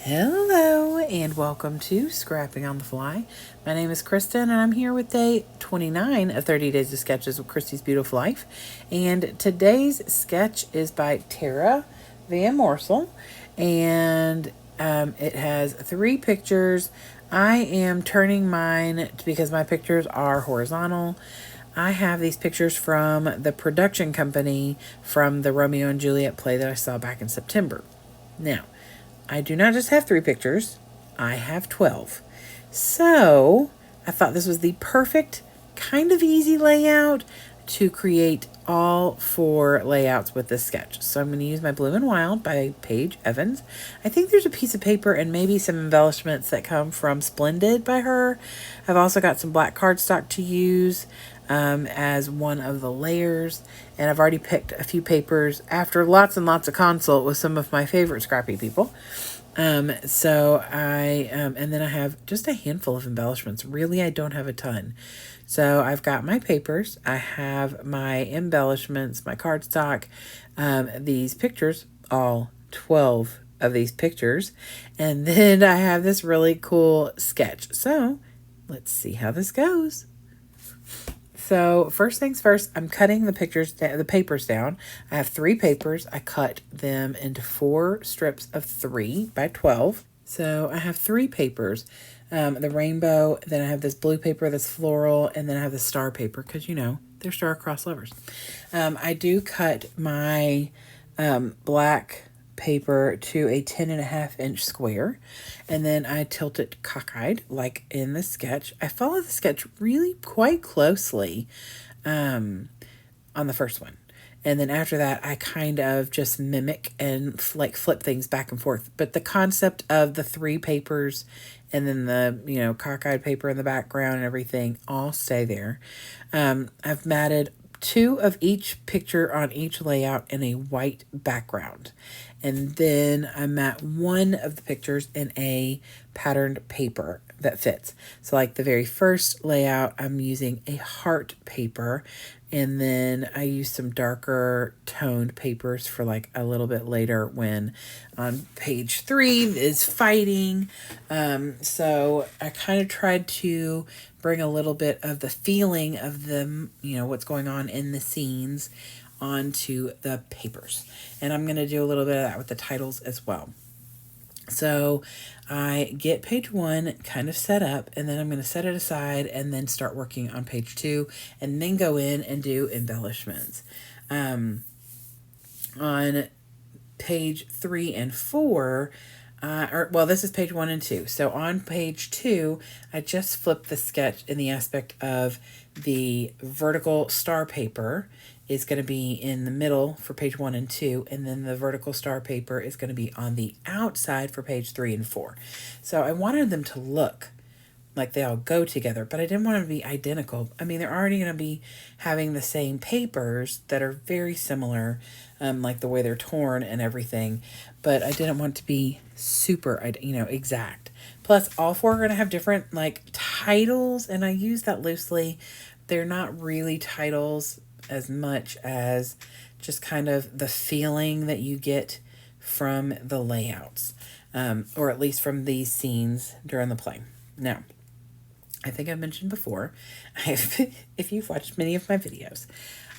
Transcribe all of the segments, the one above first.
Hello and welcome to Scrapping on the Fly. My name is Kristen and I'm here with day 29 of 30 Days of Sketches with Christy's Beautiful Life. And today's sketch is by Tara Van Moorsel and it has 3 pictures. I am turning mine because my pictures are horizontal. I have these pictures from the production company from the Romeo and Juliet play that I saw back in September. Now, I do not just have 3 pictures, I have 12. So I thought this was the perfect kind of easy layout to create all 4 layouts with this sketch. So I'm going to use my Blue and Wild by Paige Evans. I think there's a piece of paper and maybe some embellishments that come from Splendid by her. I've also got some black cardstock to use as one of the layers, and I've already picked a few papers after lots and lots of consult with some of my favorite scrappy people. And then I have just a handful of embellishments. Really, I don't have a ton. So I've got my papers, I have my embellishments, my cardstock, these pictures, all 12 of these pictures, and then I have this really cool sketch. So let's see how this goes. So first things first, I'm cutting the papers down. I have 3 papers. I cut them into 4 strips of 3 by 12. So I have 3 papers. The rainbow, then I have this blue paper that's floral, and then I have the star paper because, they're star-crossed lovers. I do cut my black paper to a 10.5-inch square, and then I tilt it cockeyed like in the sketch. I follow the sketch really quite closely on the first one, and then after that I kind of just mimic and flip things back and forth. But the concept of the 3 papers and then the cockeyed paper in the background and everything all stay there. I've matted 2 of each picture on each layout in a white background. And then I mat 1 of the pictures in a patterned paper that fits. So like the very first layout, I'm using a heart paper. And then I use some darker toned papers for like a little bit later when on page 3 is fighting. So I kind of tried to bring a little bit of the feeling of the, what's going on in the scenes onto the papers. And I'm going to do a little bit of that with the titles as well. So I get page 1 kind of set up, and then I'm going to set it aside and then start working on page 2 and then go in and do embellishments. On page 3 and 4, this is page 1 and 2. So on page 2, I just flipped the sketch in the aspect of the vertical star paper is going to be in the middle for page 1 and 2, and then the vertical star paper is going to be on the outside for page 3 and 4. So I wanted them to look like they all go together, but I didn't want them to be identical. I mean, they're already going to be having the same papers that are very similar, like the way they're torn and everything, but I didn't want it to be super, exact. Plus, all 4 are going to have different, titles, and I use that loosely. They're not really titles as much as just kind of the feeling that you get from the layouts, or at least from these scenes during the play. Now, I think I've mentioned before, if you've watched many of my videos,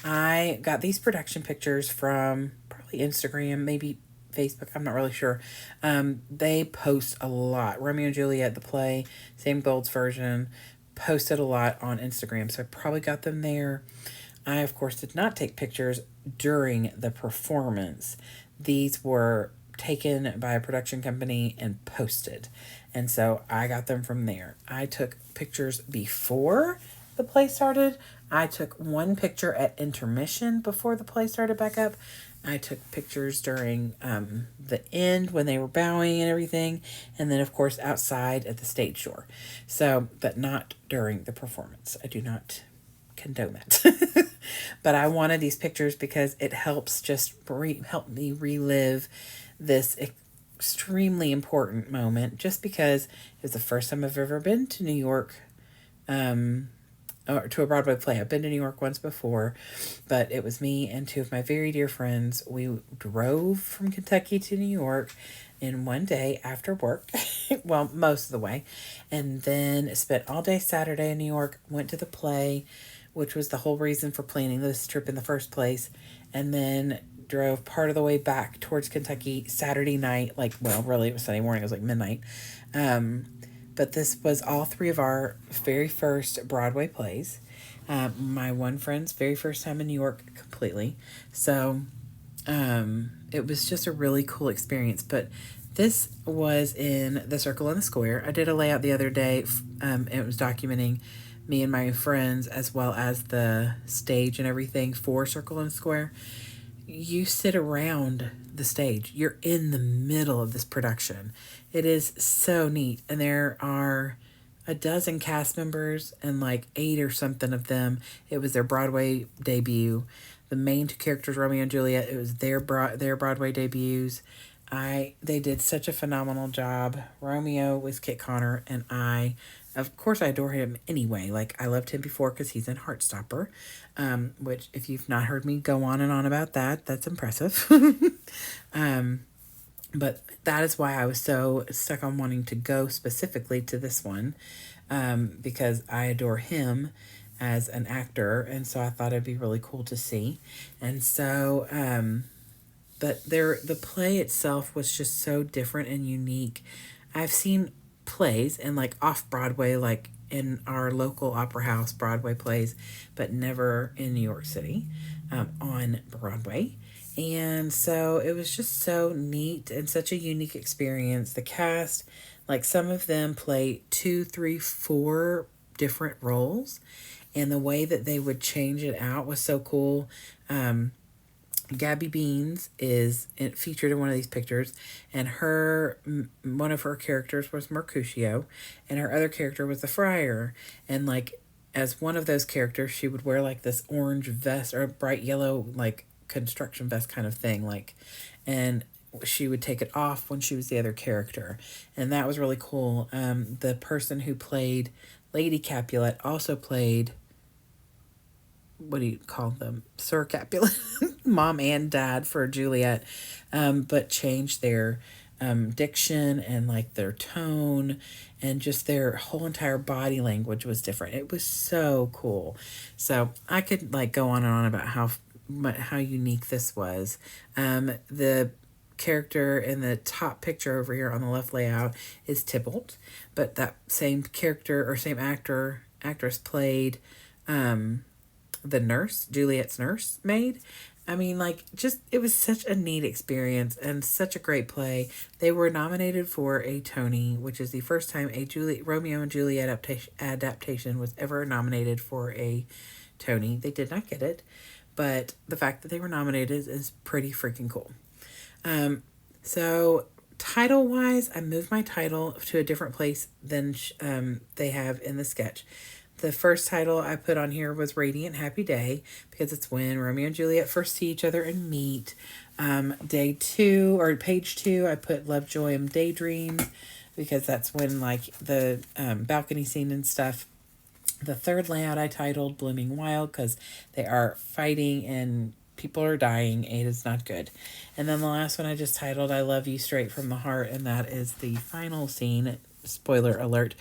I got these production pictures from probably Instagram, maybe Facebook, I'm not really sure. They post a lot. Romeo and Juliet, the play, Sam Gold's version, posted a lot on Instagram, so I probably got them there. I, of course, did not take pictures during the performance. These were taken by a production company and posted. And so I got them from there. I took pictures before the play started. I took 1 picture at intermission before the play started back up. I took pictures during the end when they were bowing and everything. And then, of course, outside at the stage door. So, but not during the performance. I do not condone that. But I wanted these pictures because it helps just help me relive this extremely important moment, just because it was the first time I've ever been to New York, or to a Broadway play. I've been to New York once before, but it was me and 2 of my very dear friends. We drove from Kentucky to New York, in one day after work. Well, most of the way. And then spent all day Saturday in New York, went to the play, which was the whole reason for planning this trip in the first place. And then drove part of the way back towards Kentucky Saturday night. Like, well, really, it was Sunday morning. It was like midnight. But this was all three of our very first Broadway plays. My one friend's very first time in New York completely. So it was just a really cool experience. But this was in the Circle and the Square. I did a layout the other day. It was documenting me and my friends as well as the stage and everything for Circle and Square. You sit around the stage. You're in the middle of this production. It is so neat. And there are a dozen cast members and like 8 or something of them. It was their Broadway debut. The main two characters, Romeo and Juliet, it was their Broadway debuts. They did such a phenomenal job. Romeo was Kit Connor, and of course, I adore him anyway. Like, I loved him before because he's in Heartstopper, which, if you've not heard me go on and on about that, that's impressive. But that is why I was so stuck on wanting to go specifically to this one, because I adore him as an actor, and so I thought it'd be really cool to see. And so, but the play itself was just so different and unique. I've seen plays and like off Broadway, like in our local opera house Broadway plays, but never in New York City, on Broadway. And so it was just so neat and such a unique experience. The cast, like some of them play 2, 3, 4 different roles, and the way that they would change it out was so cool. Gabby Beans is featured in one of these pictures, and one of her characters was Mercutio, and her other character was the Friar. And like, as one of those characters, she would wear like this orange vest or a bright yellow like construction vest kind of thing, like, and she would take it off when she was the other character, and that was really cool. The person who played Lady Capulet also played, what do you call them? Sir Capulet, mom and dad for Juliet, but changed their diction and like their tone, and just their whole entire body language was different. It was so cool. So I could like go on and on about how unique this was. The character in the top picture over here on the left layout is Tybalt, but that same character or same actress played the nurse, Juliet's nursemaid. I mean, like, just, it was such a neat experience and such a great play. They were nominated for a Tony, which is the first time a Romeo and Juliet adaptation was ever nominated for a Tony. They did not get it, but the fact that they were nominated is pretty freaking cool. So title-wise, I moved my title to a different place than they have in the sketch. The first title I put on here was Radiant Happy Day, because it's when Romeo and Juliet first see each other and meet. Day 2, or page 2, I put Love, Joy, and Daydreams, because that's when, like, the balcony scene and stuff. The third layout I titled Blooming Wild, because they are fighting and people are dying. It is not good. And then the last one I just titled I Love You Straight from the Heart, and that is the final scene, spoiler alert,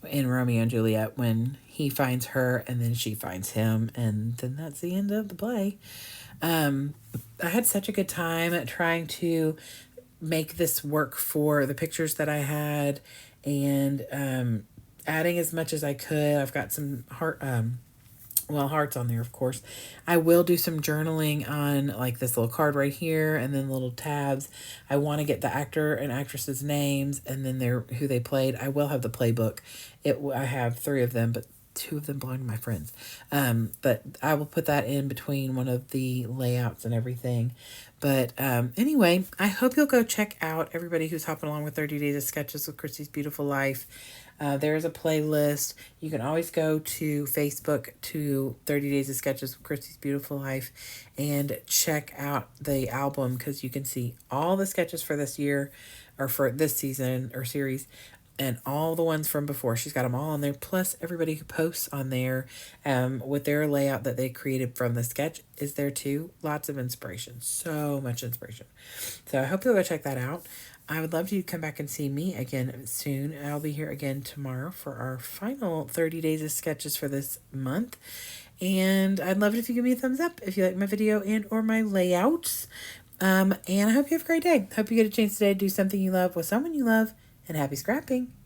in Romeo and Juliet, when he finds her and then she finds him, and then that's the end of the play. I had such a good time trying to make this work for the pictures that I had, and adding as much as I could. I've got some hearts on there, of course. I will do some journaling on like this little card right here, and then little tabs. I want to get the actor and actress's names, and then who they played. I will have the playbook. I have 3 of them, but 2 of them belong to my friends. But I will put that in between one of the layouts and everything. But anyway, I hope you'll go check out everybody who's hopping along with 30 Days of Sketches with Christy's Beautiful Life. There's a playlist. You can always go to Facebook to 30 Days of Sketches with Christy's Beautiful Life and check out the album, because you can see all the sketches for this year, or for this season or series, and all the ones from before. She's got them all on there, plus everybody who posts on there with their layout that they created from the sketch is there too. Lots of inspiration, so much inspiration. So I hope you'll go check that out. I would love you to come back and see me again soon. I'll be here again tomorrow for our final 30 days of sketches for this month. And I'd love it if you give me a thumbs up if you like my video and or my layouts. And I hope you have a great day. Hope you get a chance today to do something you love with someone you love. And happy scrapping.